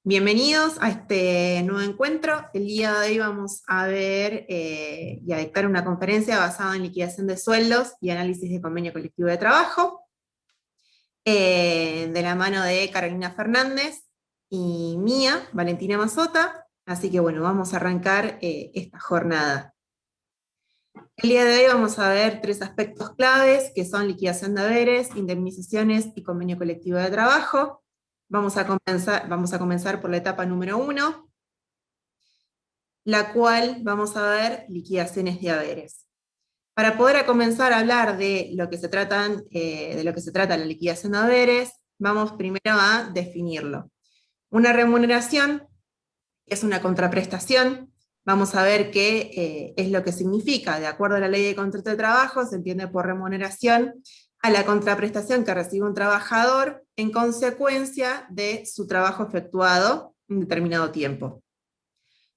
Bienvenidos a este nuevo encuentro. El día de hoy vamos a ver y a dictar una conferencia basada en liquidación de sueldos y análisis de convenio colectivo de trabajo, de la mano de Carolina Fernández y mía, Valentina Mazota. Así que bueno, vamos a arrancar esta jornada. El día de hoy vamos a ver tres aspectos claves, que son liquidación de haberes, indemnizaciones y convenio colectivo de trabajo. Vamos a comenzar por la etapa número 1, la cual vamos a ver liquidaciones de haberes. Para poder comenzar a hablar de lo que se trata la liquidación de haberes, vamos primero a definirlo. Una remuneración es una contraprestación. Vamos a ver qué es lo que significa. De acuerdo a la ley de contrato de trabajo, se entiende por remuneración a la contraprestación que recibe un trabajador en consecuencia de su trabajo efectuado en determinado tiempo.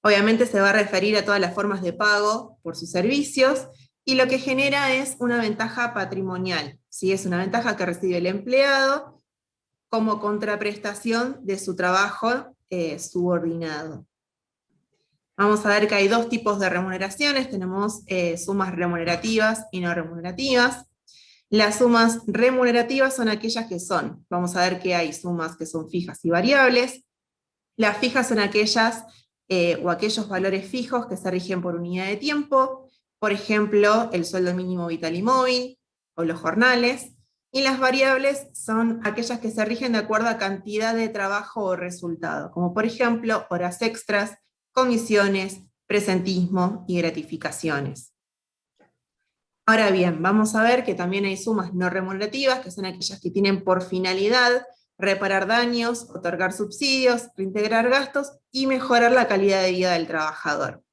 Obviamente se va a referir a todas las formas de pago por sus servicios, y lo que genera es una ventaja patrimonial, ¿sí? Es una ventaja que recibe el empleado como contraprestación de su trabajo subordinado. Vamos a ver que hay dos tipos de remuneraciones. Tenemos sumas remunerativas y no remunerativas. Las sumas remunerativas son aquellas que son, vamos a ver que hay sumas que son fijas y variables. Las fijas son aquellas o aquellos valores fijos que se rigen por unidad de tiempo, por ejemplo, el sueldo mínimo vital y móvil, o los jornales, y las variables son aquellas que se rigen de acuerdo a cantidad de trabajo o resultado, como por ejemplo, horas extras, comisiones, presentismo y gratificaciones. Ahora bien, vamos a ver que también hay sumas no remunerativas, que son aquellas que tienen por finalidad reparar daños, otorgar subsidios, reintegrar gastos y mejorar la calidad de vida del trabajador.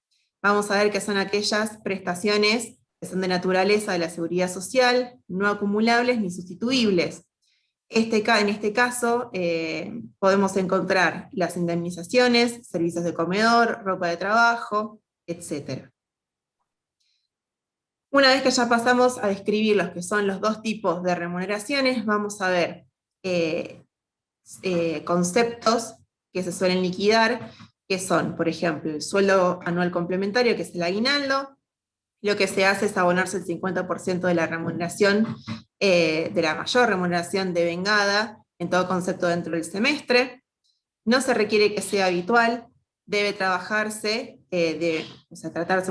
Vamos a ver que son aquellas prestaciones que son de naturaleza de la seguridad social, no acumulables ni sustituibles. En este caso podemos encontrar las indemnizaciones, servicios de comedor, ropa de trabajo, etc. Una vez que ya pasamos a describir los que son los dos tipos de remuneraciones, vamos a ver conceptos que se suelen liquidar, que son, por ejemplo, el sueldo anual complementario, que es el aguinaldo. Lo que se hace es abonarse el 50% de la remuneración, de la mayor remuneración devengada, en todo concepto dentro del semestre. No se requiere que sea habitual, debe tratarse de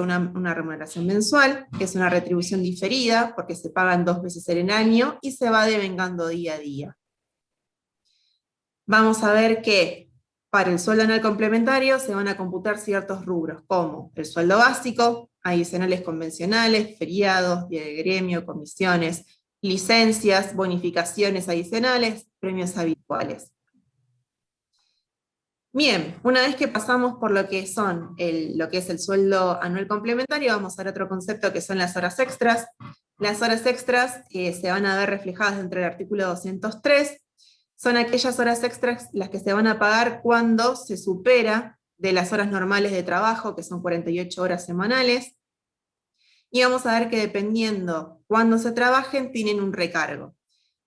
una remuneración mensual, que es una retribución diferida, porque se pagan 2 veces en el año y se va devengando día a día. Vamos a ver que para el sueldo anual complementario se van a computar ciertos rubros, como el sueldo básico, adicionales convencionales, feriados, día de gremio, comisiones, licencias, bonificaciones adicionales, premios habituales. Bien, una vez que pasamos por lo que es el sueldo anual complementario, vamos a ver otro concepto que son las horas extras. Las horas extras se van a ver reflejadas dentro del artículo 203, son aquellas horas extras las que se van a pagar cuando se supera de las horas normales de trabajo, que son 48 horas semanales, y vamos a ver que dependiendo cuándo se trabajen, tienen un recargo.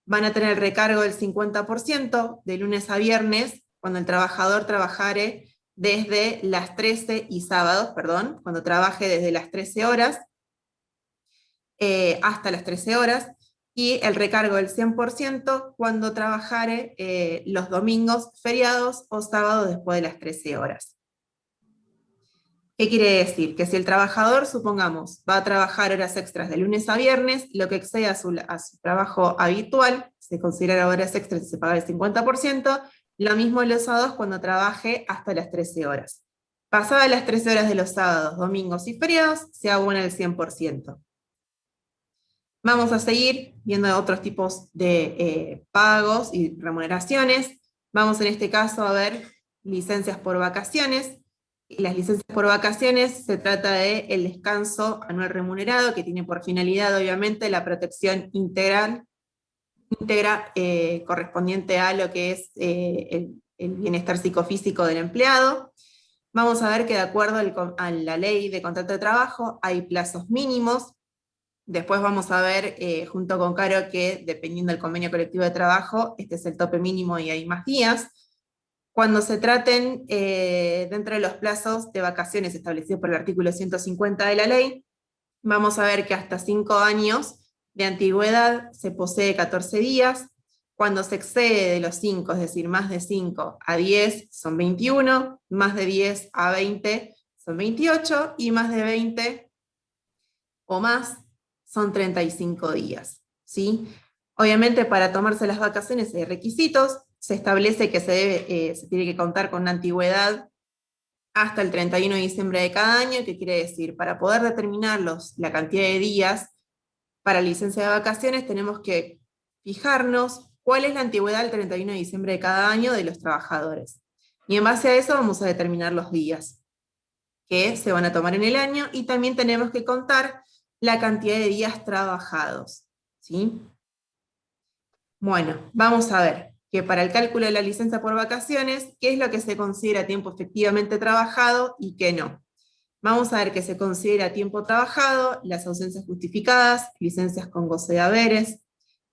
Van a tener el recargo del 50% de lunes a viernes, cuando el trabajador trabajare desde las 13 y sábados, perdón, cuando trabaje desde las 13 horas hasta las 13 horas, y el recargo del 100% cuando trabajare los domingos, feriados o sábados después de las 13 horas. ¿Qué quiere decir? Que si el trabajador, supongamos, va a trabajar horas extras de lunes a viernes, lo que exceda a su trabajo habitual, se considera horas extras y se paga el 50%, lo mismo los sábados cuando trabaje hasta las 13 horas. Pasadas las 13 horas de los sábados, domingos y feriados, se abona el 100%. Vamos a seguir viendo otros tipos de pagos y remuneraciones. Vamos en este caso a ver licencias por vacaciones. Las licencias por vacaciones se trata del descanso anual remunerado, que tiene por finalidad, obviamente, la protección íntegra correspondiente a lo que es el bienestar psicofísico del empleado. Vamos a ver que de acuerdo a la ley de contrato de trabajo hay plazos mínimos. Después vamos a ver, junto con Caro, que dependiendo del convenio colectivo de trabajo, este es el tope mínimo y hay más días. Cuando se traten dentro de los plazos de vacaciones establecidos por el artículo 150 de la ley, vamos a ver que hasta 5 años de antigüedad se posee 14 días. Cuando se excede de los 5, es decir, más de 5 a 10 son 21, más de 10 a 20 son 28, y más de 20 o más son 35 días, ¿sí? Obviamente para tomarse las vacaciones hay requisitos, se establece que se tiene que contar con una antigüedad hasta el 31 de diciembre de cada año, que quiere decir, para poder determinar la cantidad de días para licencia de vacaciones tenemos que fijarnos cuál es la antigüedad del 31 de diciembre de cada año de los trabajadores. Y en base a eso vamos a determinar los días que se van a tomar en el año, y también tenemos que contar la cantidad de días trabajados, ¿sí? Bueno, vamos a ver que para el cálculo de la licencia por vacaciones, ¿qué es lo que se considera tiempo efectivamente trabajado y qué no? Vamos a ver que se considera tiempo trabajado las ausencias justificadas, licencias con goce de haberes,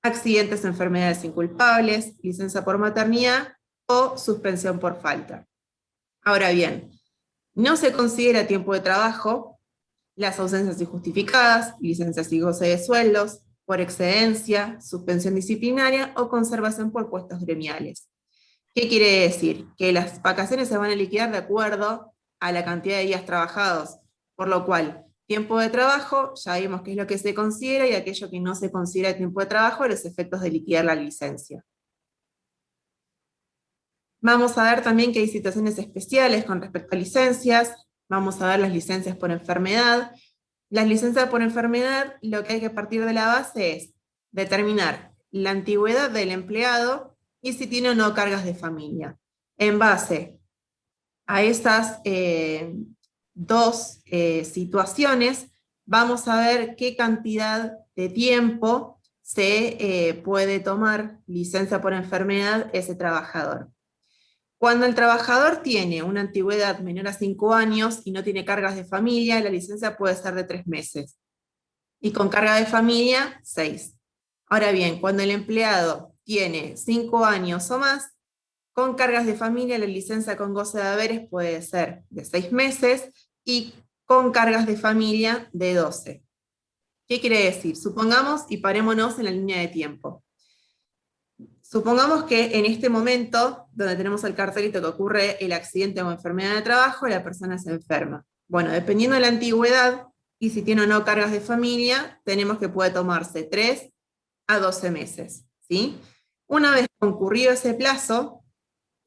accidentes o enfermedades inculpables, licencia por maternidad o suspensión por falta. Ahora bien, no se considera tiempo de trabajo las ausencias injustificadas, licencias y goce de sueldos, por excedencia, suspensión disciplinaria o conservación por puestos gremiales. ¿Qué quiere decir? Que las vacaciones se van a liquidar de acuerdo a la cantidad de días trabajados, por lo cual, tiempo de trabajo, ya vimos qué es lo que se considera, y aquello que no se considera tiempo de trabajo, los efectos de liquidar la licencia. Vamos a ver también que hay situaciones especiales con respecto a licencias, vamos a ver las licencias por enfermedad. Las licencias por enfermedad, lo que hay que partir de la base es determinar la antigüedad del empleado y si tiene o no cargas de familia. En base a esas dos situaciones, vamos a ver qué cantidad de tiempo se puede tomar licencia por enfermedad ese trabajador. Cuando el trabajador tiene una antigüedad menor a 5 años y no tiene cargas de familia, la licencia puede ser de 3 meses. Y con carga de familia, 6. Ahora bien, cuando el empleado tiene 5 años o más, con cargas de familia, la licencia con goce de haberes puede ser de 6 meses y con cargas de familia de 12. ¿Qué quiere decir? Supongamos, y parémonos en la línea de tiempo. Supongamos que en este momento, donde tenemos el cartelito que ocurre el accidente o enfermedad de trabajo, la persona se enferma. Bueno, dependiendo de la antigüedad y si tiene o no cargas de familia, tenemos que puede tomarse 3 a 12 meses, ¿sí? Una vez concurrido ese plazo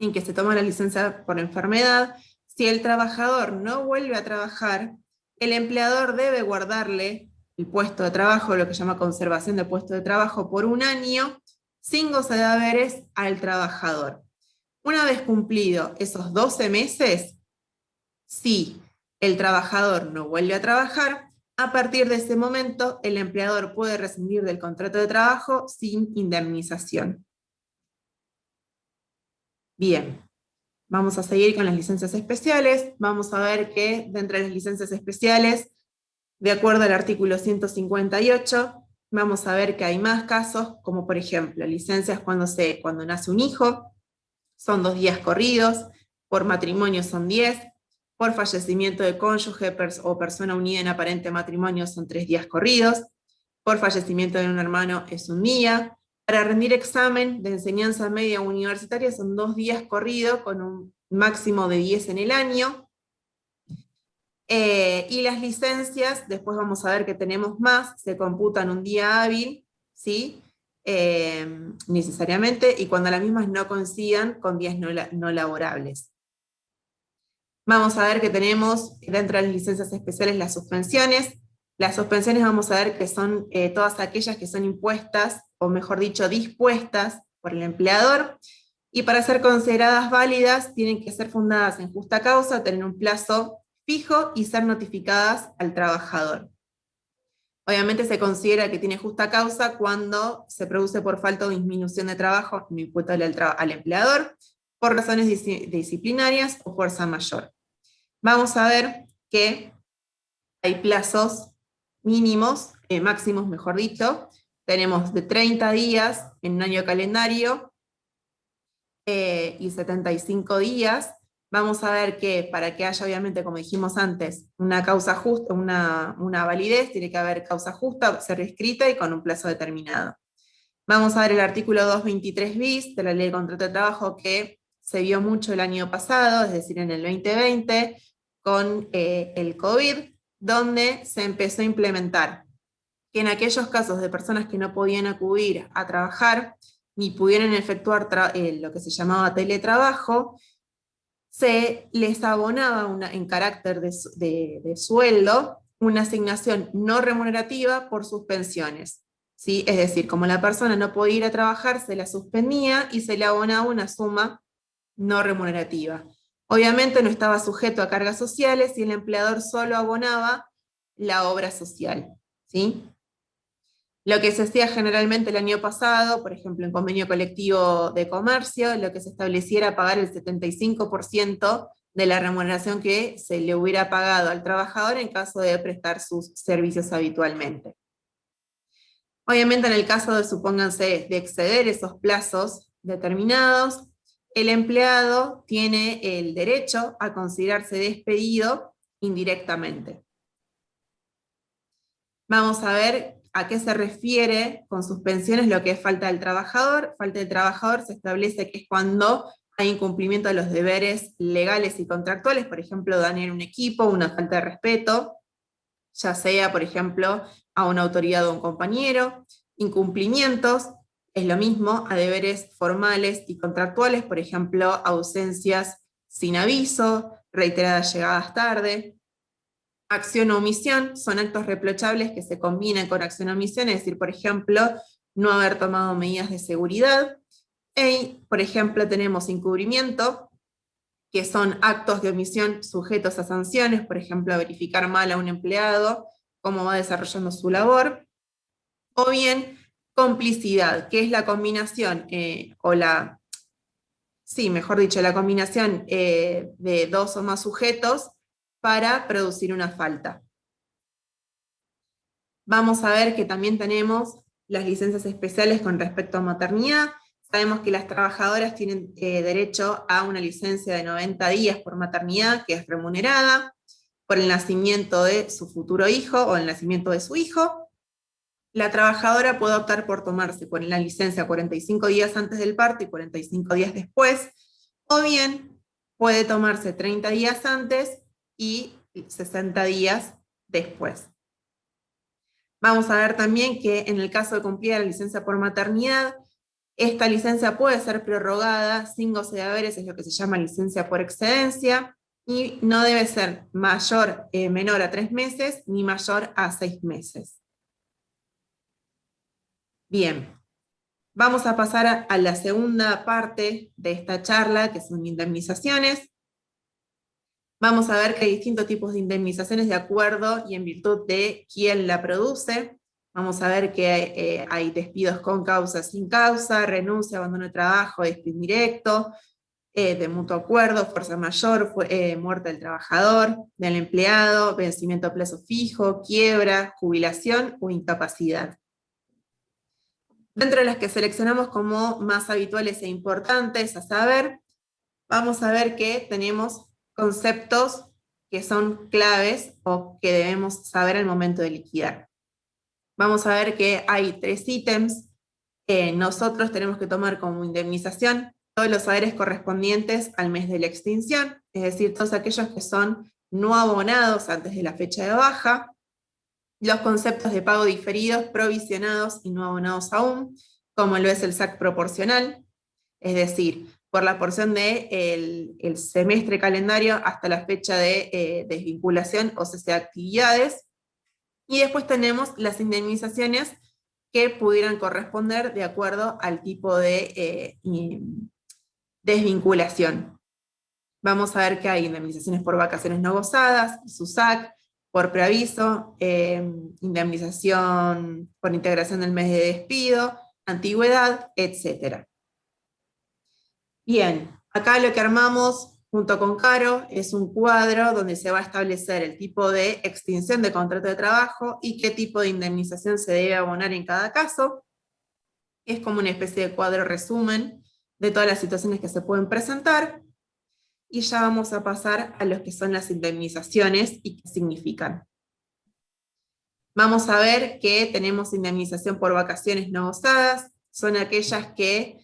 en que se toma la licencia por enfermedad, si el trabajador no vuelve a trabajar, el empleador debe guardarle el puesto de trabajo, lo que se llama conservación de puesto de trabajo, por 1 año, sin goce de haberes al trabajador. Una vez cumplido esos 12 meses, si el trabajador no vuelve a trabajar, a partir de ese momento el empleador puede rescindir del contrato de trabajo sin indemnización. Bien, vamos a seguir con las licencias especiales. Vamos a ver que dentro de las licencias especiales, de acuerdo al artículo 158, vamos a ver que hay más casos, como por ejemplo, licencias cuando nace un hijo, son 2 días corridos, por matrimonio son 10, por fallecimiento de cónyuge o persona unida en aparente matrimonio son 3 días corridos, por fallecimiento de un hermano es 1 día, para rendir examen de enseñanza media universitaria son 2 días corridos con un máximo de 10 en el año. Y las licencias, después vamos a ver que tenemos más, se computan un día hábil, ¿sí? Necesariamente, y cuando las mismas no coincidan con días no laborables. Vamos a ver que tenemos dentro de las licencias especiales las suspensiones. Las suspensiones vamos a ver que son todas aquellas que son impuestas, o mejor dicho, dispuestas por el empleador, y para ser consideradas válidas tienen que ser fundadas en justa causa, tener un plazo fijo y ser notificadas al trabajador. Obviamente se considera que tiene justa causa cuando se produce por falta o disminución de trabajo no imputable al empleador, por razones disciplinarias o fuerza mayor. Vamos a ver que hay plazos mínimos, máximos mejor dicho, tenemos de 30 días en un año calendario, y 75 días. Vamos a ver que para que haya, obviamente, como dijimos antes, una causa justa, una validez, tiene que haber causa justa, ser escrita y con un plazo determinado. Vamos a ver el artículo 223 bis de la Ley de Contrato de Trabajo, que se vio mucho el año pasado, es decir, en el 2020, con el COVID, donde se empezó a implementar que en aquellos casos de personas que no podían acudir a trabajar, ni pudieran efectuar lo que se llamaba teletrabajo, se les abonaba en carácter de sueldo una asignación no remunerativa por suspensiones. ¿Sí? Es decir, como la persona no podía ir a trabajar, se la suspendía y se le abonaba una suma no remunerativa. Obviamente no estaba sujeto a cargas sociales y el empleador solo abonaba la obra social. ¿Sí? Lo que se hacía generalmente el año pasado, por ejemplo, en convenio colectivo de comercio, lo que se estableciera era pagar el 75% de la remuneración que se le hubiera pagado al trabajador en caso de prestar sus servicios habitualmente. Obviamente, en el caso de, supónganse, de exceder esos plazos determinados, el empleado tiene el derecho a considerarse despedido indirectamente. Vamos a ver a qué se refiere con suspensiones lo que es falta del trabajador. Falta del trabajador se establece que es cuando hay incumplimiento de los deberes legales y contractuales, por ejemplo, daño en un equipo, una falta de respeto, ya sea, por ejemplo, a una autoridad o a un compañero. Incumplimientos es lo mismo a deberes formales y contractuales, por ejemplo, ausencias sin aviso, reiteradas llegadas tarde. Acción o omisión son actos reprochables que se combinan con acción o omisión, es decir, por ejemplo, no haber tomado medidas de seguridad. Por ejemplo, tenemos encubrimiento, que son actos de omisión sujetos a sanciones, por ejemplo, verificar mal a un empleado cómo va desarrollando su labor. O bien, complicidad, que es la combinación, la combinación de dos o más sujetos para producir una falta. Vamos a ver que también tenemos las licencias especiales con respecto a maternidad. Sabemos que las trabajadoras tienen derecho a una licencia de 90 días por maternidad, que es remunerada, por el nacimiento de su futuro hijo o el nacimiento de su hijo. La trabajadora puede optar por tomarse con la licencia 45 días antes del parto y 45 días después, o bien puede tomarse 30 días antes y 60 días después. Vamos a ver también que en el caso de cumplir la licencia por maternidad, esta licencia puede ser prorrogada sin goce de haberes, es lo que se llama licencia por excedencia, y no debe ser menor a 3 meses ni mayor a 6 meses. Bien, vamos a pasar a la segunda parte de esta charla, que son indemnizaciones. Vamos a ver que hay distintos tipos de indemnizaciones de acuerdo y en virtud de quién la produce. Vamos a ver que hay despidos con causa, sin causa, renuncia, abandono de trabajo, despido indirecto, de mutuo acuerdo, fuerza mayor, muerte del trabajador, del empleado, vencimiento a plazo fijo, quiebra, jubilación o incapacidad. Dentro de las que seleccionamos como más habituales e importantes a saber, vamos a ver que tenemos conceptos que son claves o que debemos saber al momento de liquidar. Vamos a ver que hay 3 ítems que nosotros tenemos que tomar como indemnización todos los saberes correspondientes al mes de la extinción, es decir, todos aquellos que son no abonados antes de la fecha de baja, los conceptos de pago diferidos, provisionados y no abonados aún, como lo es el SAC proporcional, es decir, por la porción del semestre calendario hasta la fecha de desvinculación o cese de actividades. Y después tenemos las indemnizaciones que pudieran corresponder de acuerdo al tipo de desvinculación. Vamos a ver que hay indemnizaciones por vacaciones no gozadas, SUSAC, por preaviso, indemnización por integración del mes de despido, antigüedad, etc. Bien, acá lo que armamos junto con Caro es un cuadro donde se va a establecer el tipo de extinción de contrato de trabajo y qué tipo de indemnización se debe abonar en cada caso. Es como una especie de cuadro resumen de todas las situaciones que se pueden presentar, y ya vamos a pasar a lo que son las indemnizaciones y qué significan. Vamos a ver que tenemos indemnización por vacaciones no gozadas, son aquellas que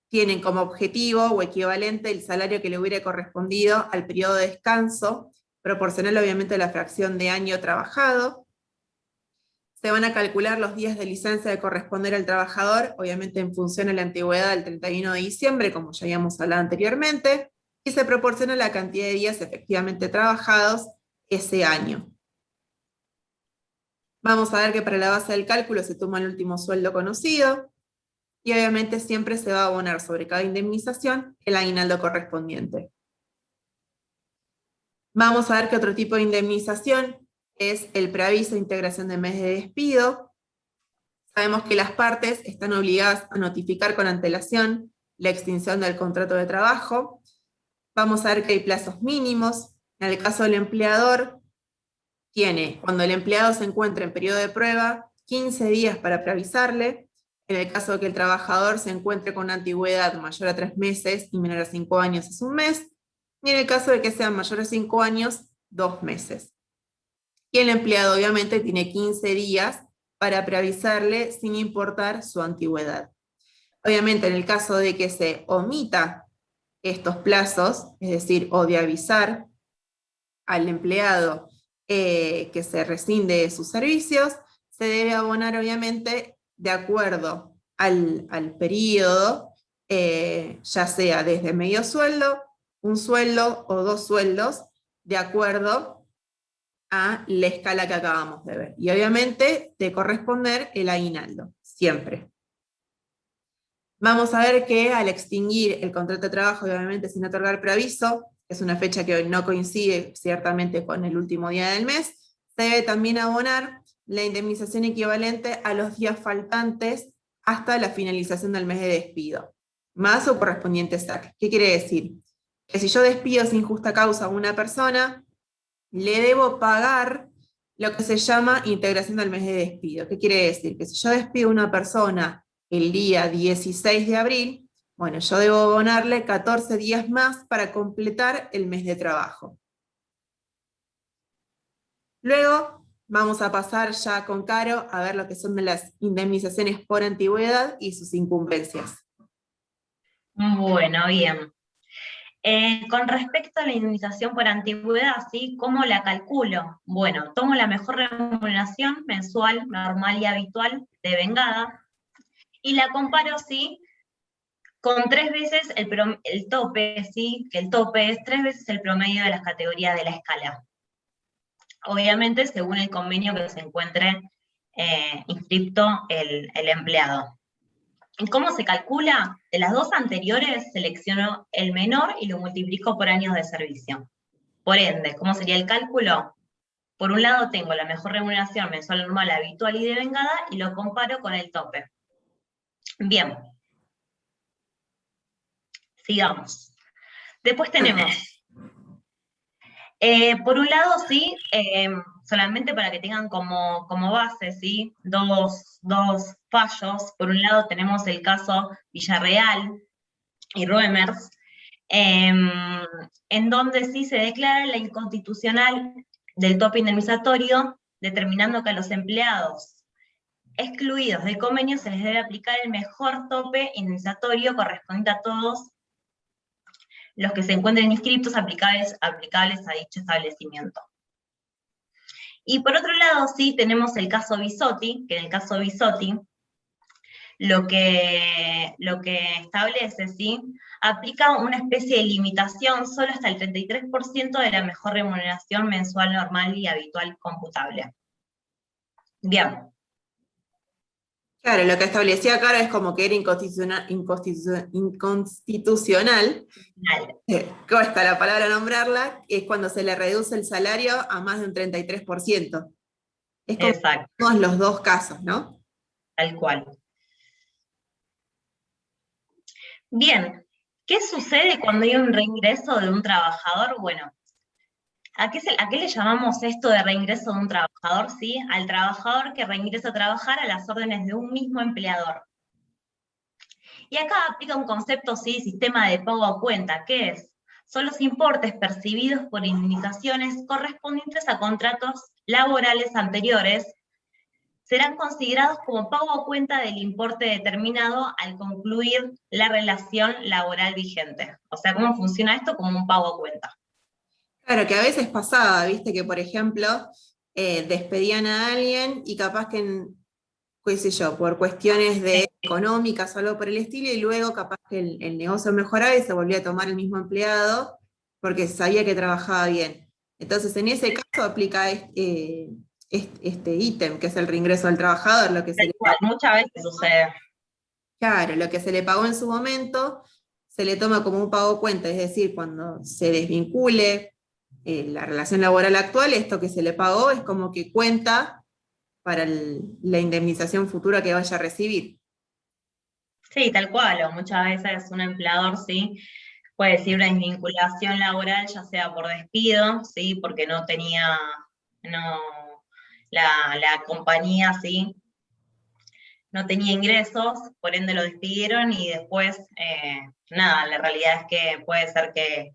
tienen como objetivo o equivalente el salario que le hubiera correspondido al periodo de descanso, proporcional obviamente a la fracción de año trabajado. Se van a calcular los días de licencia de corresponder al trabajador, obviamente en función a la antigüedad del 31 de diciembre, como ya habíamos hablado anteriormente, y se proporciona la cantidad de días efectivamente trabajados ese año. Vamos a ver que para la base del cálculo se toma el último sueldo conocido, y obviamente siempre se va a abonar sobre cada indemnización el aguinaldo correspondiente. Vamos a ver que otro tipo de indemnización es el preaviso de integración de mes de despido. Sabemos que las partes están obligadas a notificar con antelación la extinción del contrato de trabajo. Vamos a ver que hay plazos mínimos. En el caso del empleador, tiene, cuando el empleado se encuentra en periodo de prueba, 15 días para preavisarle. En el caso de que el trabajador se encuentre con una antigüedad mayor a 3 meses y menor a 5 años es un mes. Y en el caso de que sean mayores a 5 años, 2 meses. Y el empleado obviamente tiene 15 días para preavisarle sin importar su antigüedad. Obviamente en el caso de que se omita estos plazos, es decir, o de avisar al empleado que se rescinde de sus servicios, se debe abonar obviamente de acuerdo al periodo, ya sea desde medio sueldo, un sueldo o 2 sueldos, de acuerdo a la escala que acabamos de ver. Y obviamente de corresponder el aguinaldo, siempre. Vamos a ver que al extinguir el contrato de trabajo, obviamente sin otorgar preaviso, que es una fecha que hoy no coincide ciertamente con el último día del mes, se debe también abonar la indemnización equivalente a los días faltantes hasta la finalización del mes de despido, más su correspondiente SAC. ¿Qué quiere decir? Que si yo despido sin justa causa a una persona, le debo pagar lo que se llama integración del mes de despido. ¿Qué quiere decir? Que si yo despido a una persona el día 16 de abril, bueno, yo debo abonarle 14 días más para completar el mes de trabajo. Luego vamos a pasar ya con Caro a ver lo que son de las indemnizaciones por antigüedad y sus incumbencias. Bueno, bien. Con respecto a la indemnización por antigüedad, ¿sí? ¿Cómo la calculo? Bueno, tomo la mejor remuneración mensual, normal y habitual, devengada, y la comparo, ¿sí? Con 3 veces el tope, ¿sí? Que el tope es 3 veces el promedio de las categorías de la escala. Obviamente, según el convenio que se encuentre inscripto el empleado. ¿Y cómo se calcula? De las 2 anteriores selecciono el menor y lo multiplico por años de servicio. Por ende, ¿cómo sería el cálculo? Por un lado tengo la mejor remuneración mensual normal, habitual y devengada, y lo comparo con el tope. Bien. Sigamos. Después tenemos, por un lado, sí, solamente para que tengan como base, ¿sí? Dos fallos. Por un lado tenemos el caso Villarreal y Roemers, en donde sí se declara la inconstitucional del tope indemnizatorio, determinando que a los empleados excluidos del convenio se les debe aplicar el mejor tope indemnizatorio correspondiente a todos los que se encuentren inscritos aplicables a dicho establecimiento. Y por otro lado, sí, tenemos el caso Bisotti, que en el caso Bisotti lo que establece, ¿sí? Aplica una especie de limitación solo hasta el 33% de la mejor remuneración mensual normal y habitual computable. Bien. Claro, lo que establecía Caro es como que era inconstitucional. Cuesta la palabra nombrarla, es cuando se le reduce el salario a más de un 33%. Es como Exacto. los dos casos, ¿no? Tal cual. Bien, ¿qué sucede cuando hay un reingreso de un trabajador? Bueno, ¿a qué le llamamos esto de reingreso de un trabajador? ¿Sí? Al trabajador que reingresa a trabajar a las órdenes de un mismo empleador. Y acá aplica un concepto, sí, sistema de pago a cuenta, que es, son los importes percibidos por indemnizaciones correspondientes a contratos laborales anteriores, serán considerados como pago a cuenta del importe determinado al concluir la relación laboral vigente. O sea, ¿cómo funciona esto? Como un pago a cuenta. Claro, que a veces pasaba, viste, que por ejemplo, despedían a alguien y capaz que, qué sé yo, por cuestiones de económicas o algo por el estilo, y luego capaz que el negocio mejoraba y se volvía a tomar el mismo empleado porque sabía que trabajaba bien. Entonces, en ese caso aplica este ítem, que es el reingreso al trabajador, lo que se le pagó, Muchas veces sucede. claro, lo que se le pagó en su momento se le toma como un pago cuenta, es decir, cuando se desvincule la relación laboral actual, esto que se le pagó es como que cuenta para la indemnización futura que vaya a recibir. Sí, tal cual, o muchas veces un empleador, sí, puede decir una desvinculación laboral, ya sea por despido, sí, porque no tenía, no, la compañía, sí, no tenía ingresos, por ende lo despidieron y después, nada, la realidad es que puede ser que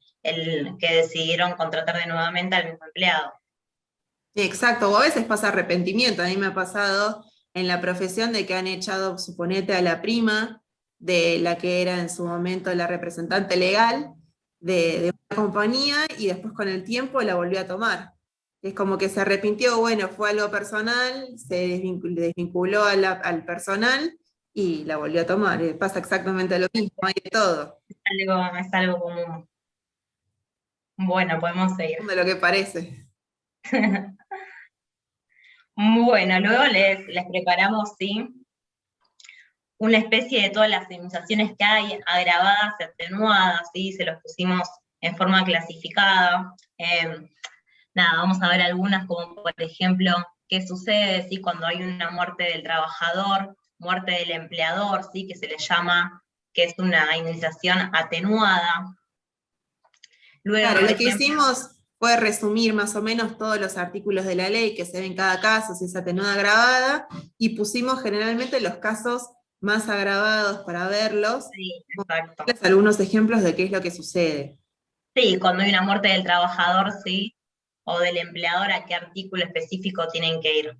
decidieron contratar de nuevamente al mismo empleado. Exacto, o a veces pasa arrepentimiento. A mí me ha pasado en la profesión de que han echado, suponete, a la prima de la que era en su momento la representante legal de una compañía y después con el tiempo la volvió a tomar. Es como que se arrepintió, bueno, fue algo personal, se desvinculó al personal y la volvió a tomar. Pasa exactamente lo mismo, hay de todo, Es algo común. Bueno, podemos seguir. de lo que parece. Bueno, luego les preparamos, sí, una especie de todas las indemnizaciones que hay, agravadas y atenuadas, ¿sí? Se los pusimos en forma clasificada. Nada, vamos a ver algunas, como por ejemplo, qué sucede, ¿sí? Cuando hay una muerte del trabajador, muerte del empleador, ¿sí? Que se le llama, que es una indemnización atenuada. Luego, Claro, por lo que ejemplo, hicimos fue resumir más o menos todos los artículos de la ley que se ven en cada caso, si es atenuada agravada, y pusimos generalmente los casos más agravados para verlos, sí, exacto. algunos ejemplos de qué es lo que sucede. Sí, cuando hay una muerte del trabajador, sí, o del empleador, a qué artículo específico tienen que ir.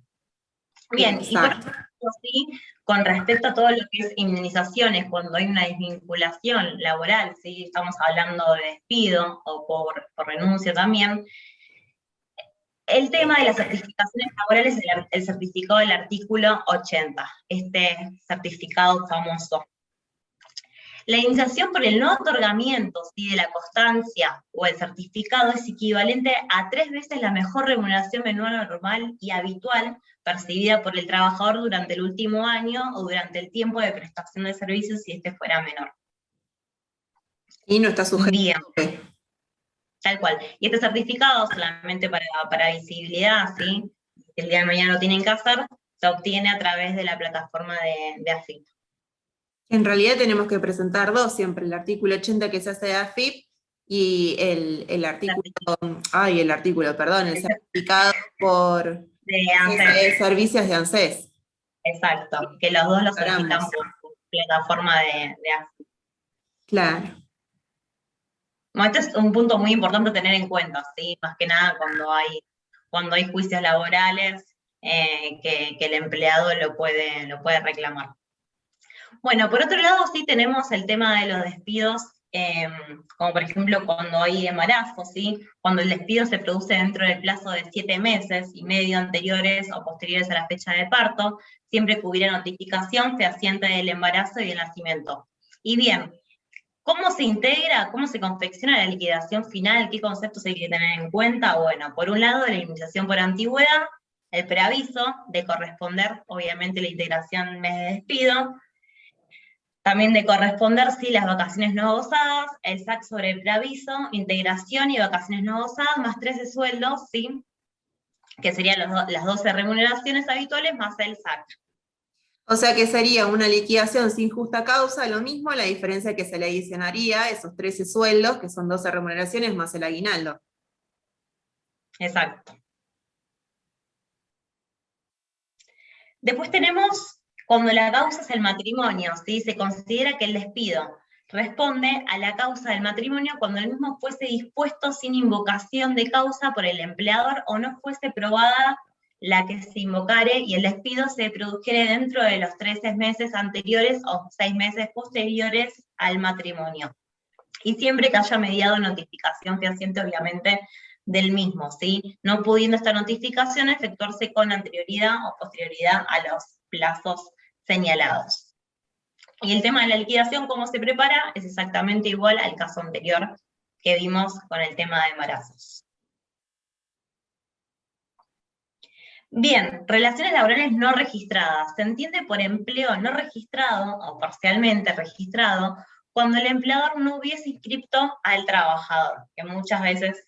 Bien, y por Exacto. otro lado, sí, con respecto a todo lo que es indemnizaciones, cuando hay una desvinculación laboral, sí, estamos hablando de despido o por renuncia también, el tema de las certificaciones laborales es el certificado del artículo 80, este certificado famoso. La indemnización por el no otorgamiento, ¿sí? De la constancia o el certificado es equivalente a 3 veces la mejor remuneración mensual normal y habitual percibida por el trabajador durante el último año o durante el tiempo de prestación de servicios si este fuera menor. Y no está sujeto. Bien, tal cual. Y este certificado, solamente para visibilidad, ¿sí? Si el día de mañana lo tienen que hacer, se obtiene a través de la plataforma de AFIP. En realidad tenemos que presentar dos siempre, el artículo 80 que se hace de AFIP y el artículo, perdón, el certificado por De ANSES. servicios de ANSES. Exacto, que los dos lo solicitan Paramos. por plataforma de AFIP. Claro. Bueno, este es un punto muy importante a tener en cuenta, ¿sí? Más que nada cuando hay juicios laborales, que el empleado lo puede reclamar. Bueno, por otro lado, sí tenemos el tema de los despidos, como por ejemplo cuando hay embarazo, ¿sí? Cuando el despido se produce dentro del plazo de 7 meses y medio anteriores o posteriores a la fecha de parto, siempre que hubiera notificación fehaciente del embarazo y del nacimiento. Y bien, ¿cómo se integra, cómo se confecciona la liquidación final? ¿Qué conceptos hay que tener en cuenta? Bueno, por un lado, la indemnización por antigüedad, el preaviso de corresponder, obviamente, la integración mes de despido, también de corresponder, sí, las vacaciones no gozadas, el SAC sobre el preaviso, integración y vacaciones no gozadas, más 13 sueldos, sí, que serían las 12 remuneraciones habituales más el SAC. O sea que sería una liquidación sin justa causa, lo mismo, la diferencia que se le adicionaría esos 13 sueldos, que son 12 remuneraciones más el aguinaldo. Exacto. Después tenemos Cuando la causa es el matrimonio, ¿sí? Se considera que el despido responde a la causa del matrimonio cuando el mismo fuese dispuesto sin invocación de causa por el empleador o no fuese probada la que se invocare y el despido se produjere dentro de los 13 meses anteriores o 6 meses posteriores al matrimonio. Y siempre que haya mediado notificación fehaciente, obviamente, del mismo, ¿sí? No pudiendo esta notificación efectuarse con anterioridad o posterioridad a los plazos señalados. Y el tema de la liquidación, cómo se prepara, es exactamente igual al caso anterior que vimos con el tema de embarazos. Bien, relaciones laborales no registradas. Se entiende por empleo no registrado o parcialmente registrado cuando el empleador no hubiese inscrito al trabajador, que muchas veces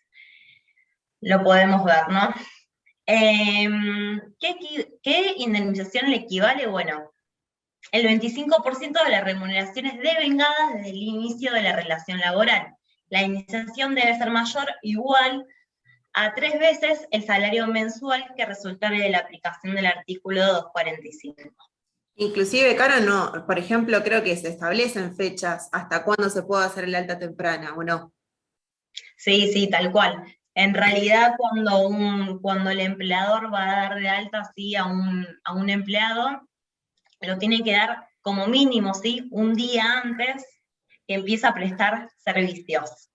lo podemos ver, ¿no? ¿Qué indemnización le equivale? Bueno, el 25% de la remuneración es devengada desde el inicio de la relación laboral. La indemnización debe ser mayor o igual a 3 veces el salario mensual que resultare de la aplicación del artículo 245. Inclusive, Caro, no, por ejemplo, creo que se establecen fechas hasta cuándo se puede hacer el alta temprana, ¿o no? Sí, sí, tal cual. En realidad, cuando el empleador va a dar de alta ¿sí? a un empleado, lo tiene que dar como mínimo, ¿sí? Un día antes que empieza a prestar servicios.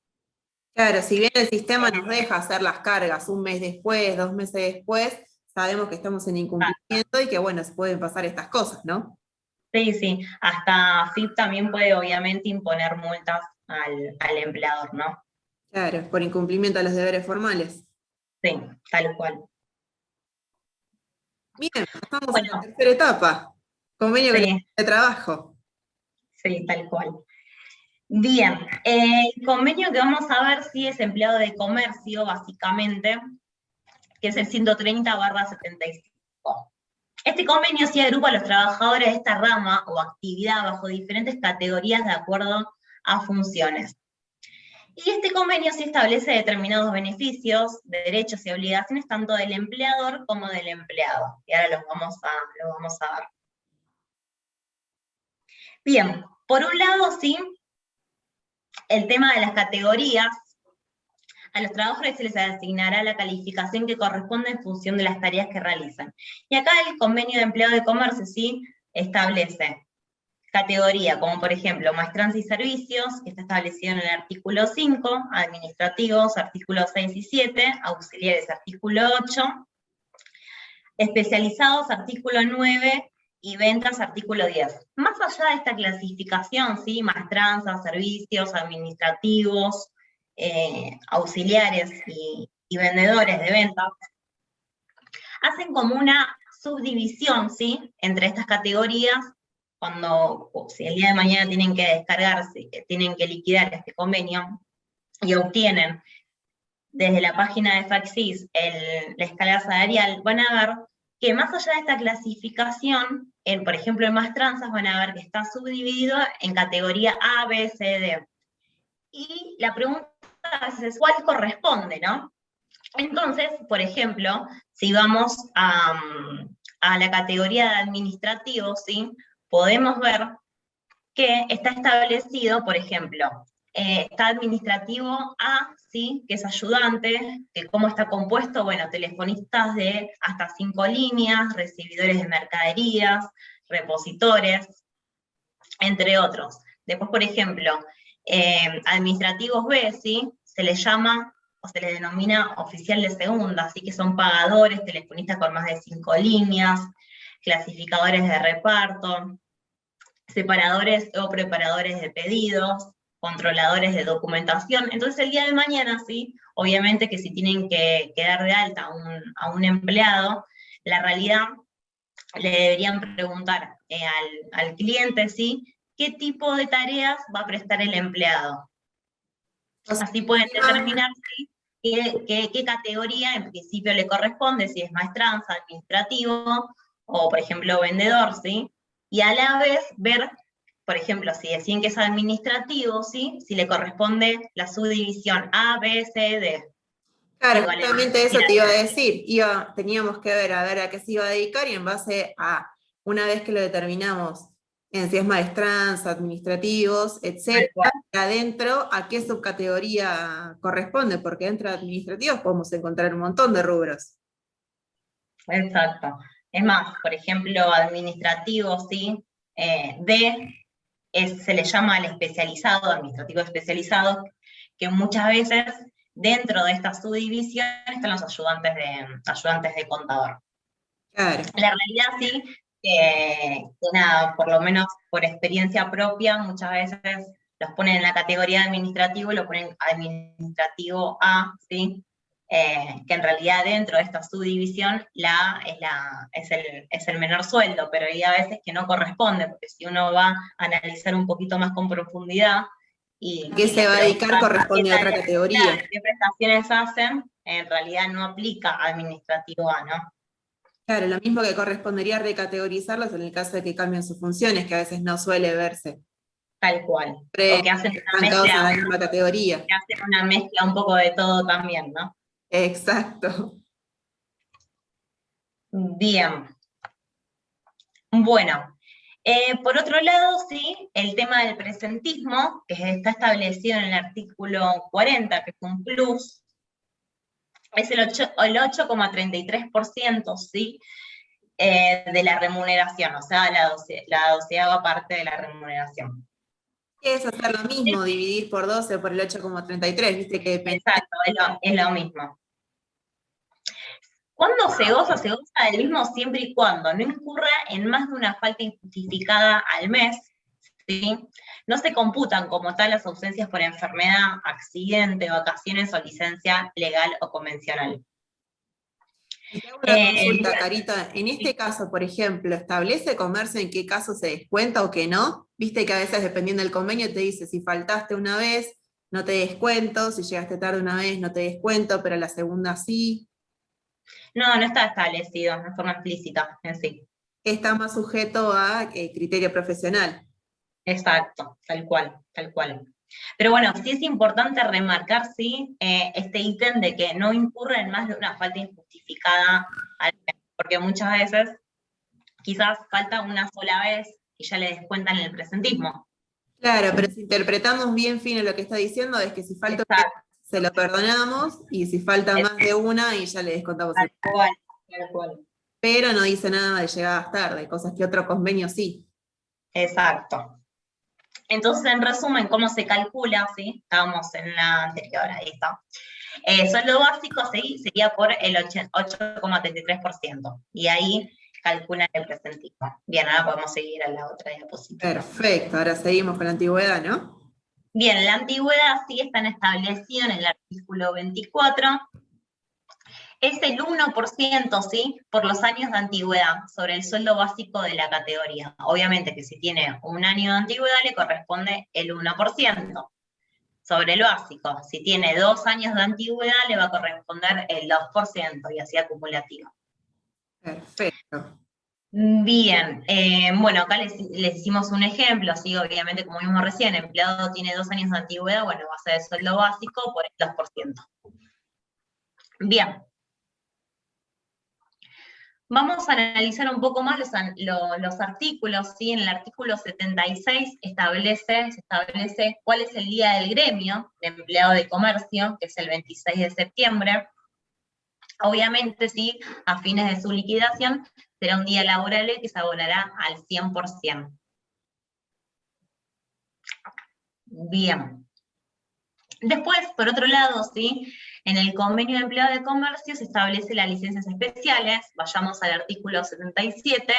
Claro, si bien el sistema nos deja hacer las cargas un mes después, 2 meses después, sabemos que estamos en incumplimiento y que, bueno, se pueden pasar estas cosas, ¿no? Sí, sí, hasta AFIP también puede obviamente imponer multas al empleador, ¿no? Claro, por incumplimiento de los deberes formales. Sí, tal cual. Bien, pasamos a la Bueno, tercera etapa, convenio sí, de trabajo. sí, tal cual. Bien, el convenio que vamos a ver sí es empleado de comercio, básicamente, que es el 130/75. Este convenio sí agrupa a los trabajadores de esta rama o actividad bajo diferentes categorías de acuerdo a funciones. Y este convenio sí establece determinados beneficios, derechos y obligaciones tanto del empleador como del empleado. Y ahora los vamos a ver. Bien, por un lado sí, el tema de las categorías. A los trabajadores se les asignará la calificación que corresponde en función de las tareas que realizan. Y acá el convenio de empleo de comercio sí establece categoría, como por ejemplo maestranza y servicios, que está establecido en el artículo 5, administrativos, artículos 6 y 7, auxiliares, artículo 8, especializados, artículo 9, y ventas, artículo 10. Más allá de esta clasificación, ¿sí? Maestranza, servicios, administrativos, auxiliares y vendedores de ventas, hacen como una subdivisión, ¿sí? Entre estas categorías, cuando, si el día de mañana tienen que descargarse, tienen que liquidar este convenio, y obtienen desde la página de Faxis la escala salarial, van a ver que más allá de esta clasificación, por ejemplo, en Maestranzas van a ver que está subdividido en categoría A, B, C, D. Y la pregunta es, ¿cuál corresponde, no? Entonces, por ejemplo, si vamos a la categoría de administrativos, ¿sí? Podemos ver que está establecido, por ejemplo, está administrativo A, ¿sí? Que es ayudante, que cómo está compuesto, bueno, telefonistas de hasta 5 líneas, recibidores de mercaderías, repositores, entre otros. Después, por ejemplo, administrativos B, ¿sí? Se les llama o se les denomina oficial de segunda, así que son pagadores, telefonistas con más de 5 líneas, clasificadores de reparto, separadores o preparadores de pedidos, controladores de documentación. Entonces el día de mañana, sí, obviamente que si tienen que dar de alta a un empleado, la realidad le deberían preguntar al cliente, ¿sí? ¿Qué tipo de tareas va a prestar el empleado? Así pueden determinar ¿sí? qué categoría en principio le corresponde, si es maestranza, administrativo, o por ejemplo vendedor, ¿sí? Y a la vez ver, por ejemplo, si deciden que es administrativo, ¿sí? Si le corresponde la subdivisión A, B, C, D. Claro, Igual, justamente eso te iba a decir. Teníamos que ver a qué se iba a dedicar y en base a una vez que lo determinamos en si es maestranza, administrativos, Tal etcétera, cual. adentro a qué subcategoría corresponde, porque dentro de administrativos podemos encontrar un montón de rubros. Exacto. Es más, por ejemplo, administrativo, ¿sí? Se le llama al especializado, administrativo especializado, que muchas veces dentro de esta subdivisión están los ayudantes de contador. Claro. La realidad sí, que nada, por lo menos por experiencia propia, muchas veces los ponen en la categoría de administrativo y lo ponen administrativo A, ¿sí? Que en realidad dentro de esta subdivisión la A es el menor sueldo, pero hay a veces que no corresponde, porque si uno va a analizar un poquito más con profundidad y ¿A qué se les va a dedicar? preguntan Corresponde a otra categoría. qué prestaciones hacen, en realidad no aplica administrativo A, ¿no? Claro, lo mismo que correspondería recategorizarlos en el caso de que cambien sus funciones, que a veces no suele verse. Tal cual. Siempre O que hacen estancados en la misma categoría. que hacen una mezcla un poco de todo también, ¿no? Exacto. Bien. Bueno, por otro lado, sí, el tema del presentismo, que está establecido en el artículo 40, que es un plus, es el 8,33%, ¿sí? De la remuneración, o sea, la doceava parte de la remuneración. Es hacer lo mismo, dividir por 12 por el 8,33, viste que depende. Exacto, es lo mismo. ¿Cuándo se goza? Se goza del mismo siempre y cuando no incurra en más de una falta injustificada al mes, ¿sí? No se computan como tal las ausencias por enfermedad, accidente, vacaciones o licencia legal o convencional. Y te hago una consulta, Carita. En este caso, por ejemplo, ¿establece comercio en qué caso se descuenta o qué no? Viste que a veces, dependiendo del convenio, te dice si faltaste una vez, no te descuento, si llegaste tarde una vez, no te descuento, pero la segunda sí. No, no está establecido de forma explícita en sí. Está más sujeto a criterio profesional. Exacto, tal cual, tal cual. Pero bueno, sí es importante remarcar, sí, este ítem de que no incurre en más de una falta injustificada, porque muchas veces quizás falta una sola vez y ya le descuentan el presentismo. Claro, pero si interpretamos bien fino lo que está diciendo, es que si falta una vez, se lo perdonamos, y si falta más de una, y ya le descontamos el. Tal cual, tal cual. Pero no dice nada de llegadas tarde, cosas que otro convenio sí. Exacto. Entonces, en resumen, ¿cómo se calcula? ¿Sí? Estábamos en la anterior, ahí está. Sueldo básico ¿sí? Sería por el 8,33%. Y ahí calculan el presentismo. Bien, ahora podemos seguir a la otra diapositiva. Perfecto, ahora seguimos con la antigüedad, ¿no? Bien, la antigüedad sí está establecida en el artículo 24. Es el 1%, ¿sí? Por los años de antigüedad sobre el sueldo básico de la categoría. Obviamente que si tiene un año de antigüedad le corresponde el 1%. Sobre el básico, si tiene 2 años de antigüedad le va a corresponder el 2% y así acumulativo. Perfecto. Bien, bueno, acá les hicimos un ejemplo, sí, obviamente como vimos recién, empleado tiene 2 años de antigüedad, bueno, va a ser el sueldo básico por el 2%. Bien. Vamos a analizar un poco más los artículos, ¿sí? En el artículo 76 se establece cuál es el día del gremio de empleado de comercio, que es el 26 de septiembre. Obviamente, sí, a fines de su liquidación, será un día laborable que se abonará al 100%. Bien. Después, por otro lado, ¿sí? En el convenio de empleado de comercio se establece las licencias especiales, vayamos al artículo 77,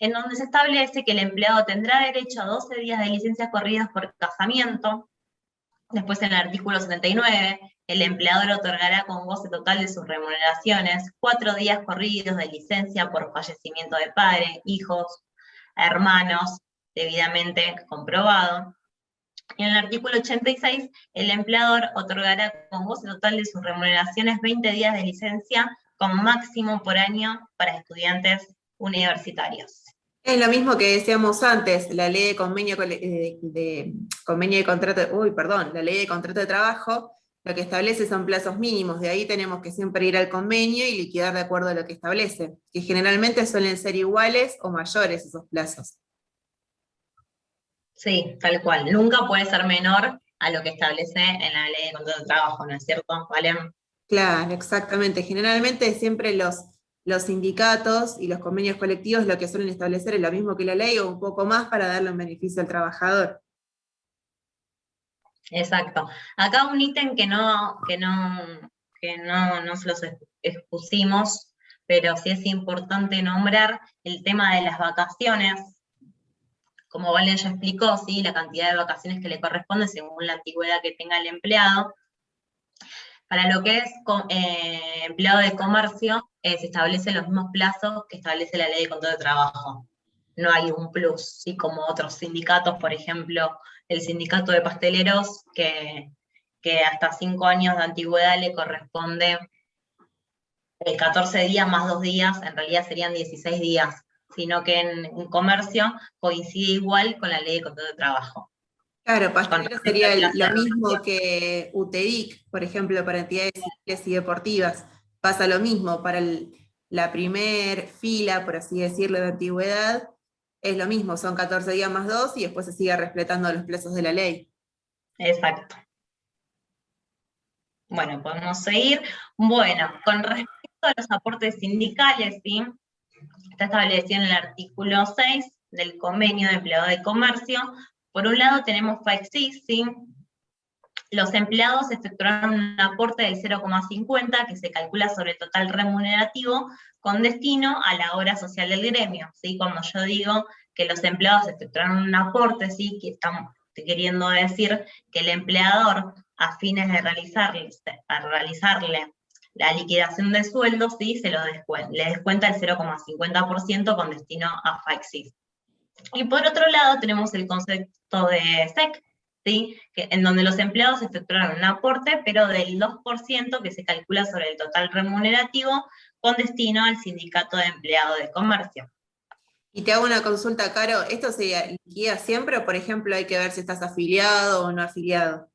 en donde se establece que el empleado tendrá derecho a 12 días de licencias corridas por casamiento. Después en el artículo 79, el empleador otorgará con goce total de sus remuneraciones 4 días corridos de licencia por fallecimiento de padre, hijos, hermanos, debidamente comprobado. Y en el artículo 86, el empleador otorgará con goce total de sus remuneraciones 20 días de licencia como máximo por año para estudiantes universitarios. Es lo mismo que decíamos antes, la ley de convenio de contrato, la ley de contrato de trabajo, lo que establece son plazos mínimos, de ahí tenemos que siempre ir al convenio y liquidar de acuerdo a lo que establece, que generalmente suelen ser iguales o mayores esos plazos. Sí, tal cual. Nunca puede ser menor a lo que establece en la ley de contrato de trabajo, ¿no es cierto, Valen? Claro, exactamente. Generalmente siempre los sindicatos y los convenios colectivos lo que suelen establecer es lo mismo que la ley o un poco más para darle un beneficio al trabajador. Exacto. Acá un ítem que no se los expusimos, pero sí es importante nombrar el tema de las vacaciones. Como Valen ya explicó, ¿sí? La cantidad de vacaciones que le corresponde según la antigüedad que tenga el empleado. Para lo que es empleado de comercio, se establecen los mismos plazos que establece la ley de contrato de trabajo. No hay un plus, ¿sí? Como otros sindicatos, por ejemplo, el sindicato de pasteleros, que hasta 5 años de antigüedad le corresponde 14 días más 2 días, en realidad serían 16 días, sino que en comercio coincide igual con la ley de contrato de trabajo. Claro, Con pastelero respecto sería al plazo lo de mismo vacaciones. que UTEDIC, por ejemplo, para entidades civiles y deportivas. Pasa lo mismo, para la primer fila, por así decirlo, de antigüedad, es lo mismo, son 14 días más 2 y después se sigue respetando los plazos de la ley. Exacto. Bueno, podemos seguir. Bueno, con respecto a los aportes sindicales, ¿sí? Está establecido en el artículo 6 del convenio de empleado de comercio. Por un lado tenemos FAEXIS, ¿sí? Los empleados efectuaron un aporte del 0,50 que se calcula sobre el total remunerativo con destino a la obra social del gremio, ¿sí? Cuando yo digo que los empleados efectuaron un aporte, ¿sí? Que estamos queriendo decir que el empleador, a fines de realizarle la liquidación de sueldos, ¿sí? Le descuenta el 0,50% con destino a FAEXIS. Y por otro lado tenemos el concepto de SEC, ¿sí? En donde los empleados efectuaron un aporte, pero del 2% que se calcula sobre el total remunerativo con destino al sindicato de empleados de comercio. Y te hago una consulta, Caro, ¿esto se liquida siempre o, por ejemplo, hay que ver si estás afiliado o no afiliado?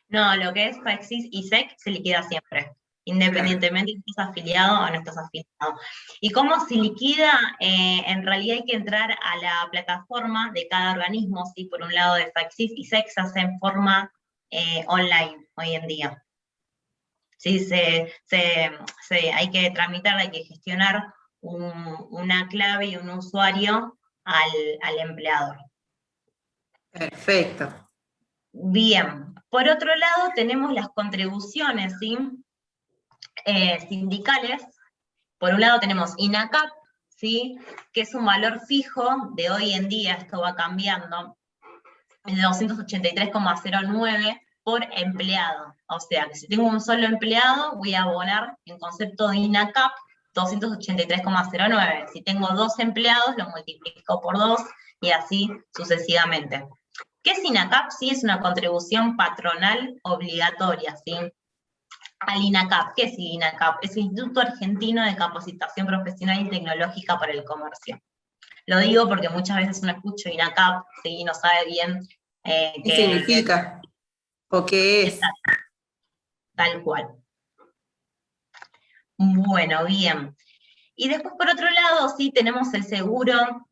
No, lo que es FAEXIS y SEC se liquida siempre, Claro. independientemente si estás afiliado o no estás afiliado. ¿Y cómo se liquida? En realidad hay que entrar a la plataforma de cada organismo, ¿sí? Por un lado de FAEXIS y SEC se hace en forma online hoy en día. Sí, hay que tramitar, hay que gestionar una clave y un usuario al empleador. Perfecto. Bien, por otro lado tenemos las contribuciones, ¿sí? Sindicales. Por un lado tenemos INACAP, ¿sí? Que es un valor fijo de hoy en día, esto va cambiando, de 283,09 por empleado. O sea, que si tengo un solo empleado, voy a abonar en concepto de INACAP 283,09. Si tengo 2 empleados, lo multiplico por 2 y así sucesivamente. ¿Qué es INACAP? Sí, es una contribución patronal obligatoria, ¿sí? Al INACAP. ¿Qué es el INACAP? Es el Instituto Argentino de Capacitación Profesional y Tecnológica para el Comercio. Lo digo porque muchas veces uno escucha INACAP, ¿sí? Y no sabe bien ¿Qué significa? ¿O qué es? tal cual. Bueno, bien. Y después, por otro lado, sí tenemos el seguro,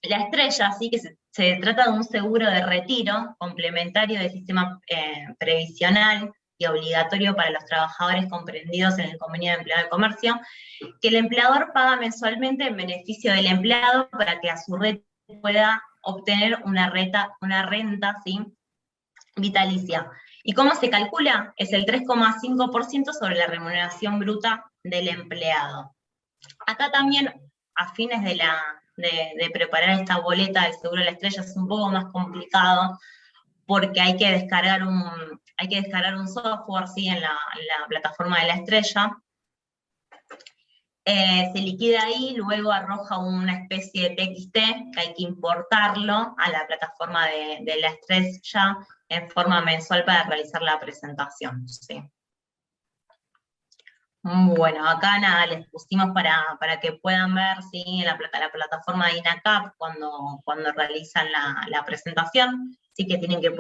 la estrella, sí que se trata de un seguro de retiro complementario del sistema previsional y obligatorio para los trabajadores comprendidos en el convenio de empleado de comercio, que el empleador paga mensualmente en beneficio del empleado para que a su red pueda obtener una renta, ¿sí? Vitalicia. ¿Y cómo se calcula? Es el 3,5% sobre la remuneración bruta del empleado. Acá también, a fines de preparar esta boleta del seguro de la estrella, es un poco más complicado, porque hay que descargar un software, ¿sí? En la plataforma de la estrella. Se liquida ahí, luego arroja una especie de TXT que hay que importarlo a la plataforma de la estrella en forma mensual para realizar la presentación. ¿Sí? Bueno, acá nada, les pusimos para que puedan ver, ¿sí? la plataforma de INACAP cuando realizan la presentación, sí que tienen que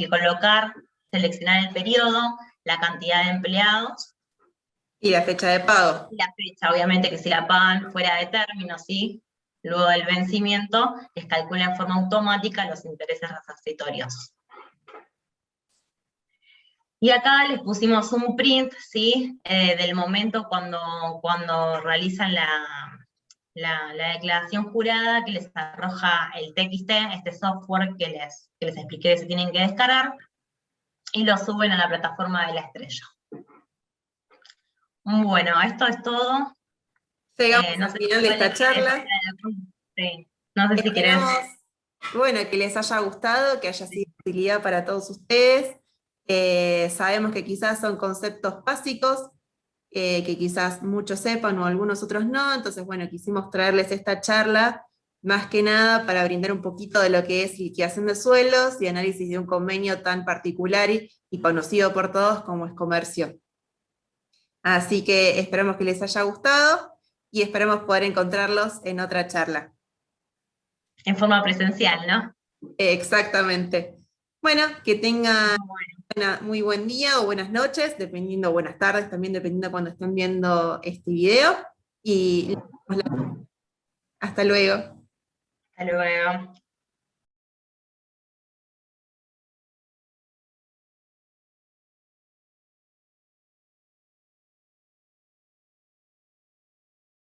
colocar seleccionar el periodo, la cantidad de empleados, Y la fecha de pago. y la fecha, obviamente que si la pagan fuera de término, ¿sí? Luego del vencimiento, les calcula en forma automática los intereses resarcitorios. Y acá les pusimos un print, ¿sí? Del momento cuando realizan la declaración jurada, que les arroja el TXT, este software que les expliqué que se tienen que descargar, y lo suben a la plataforma de la Estrella. Bueno, esto es todo. Llegamos No al sé final de esta charla. Sí, no sé si querés. Esperamos, bueno, que les haya gustado, que haya sido de utilidad para todos ustedes. Sabemos que quizás son conceptos básicos, que quizás muchos sepan o algunos otros no, entonces, bueno, quisimos traerles esta charla más que nada para brindar un poquito de lo que es liquidación de suelos y análisis de un convenio tan particular y conocido por todos como es comercio. Así que esperamos que les haya gustado y esperamos poder encontrarlos en otra charla. En forma presencial, ¿no? Exactamente. Bueno, que tengan Bueno, muy buen día o buenas noches, dependiendo, buenas tardes también, dependiendo de cuando estén viendo este video. Y hasta luego. hasta luego.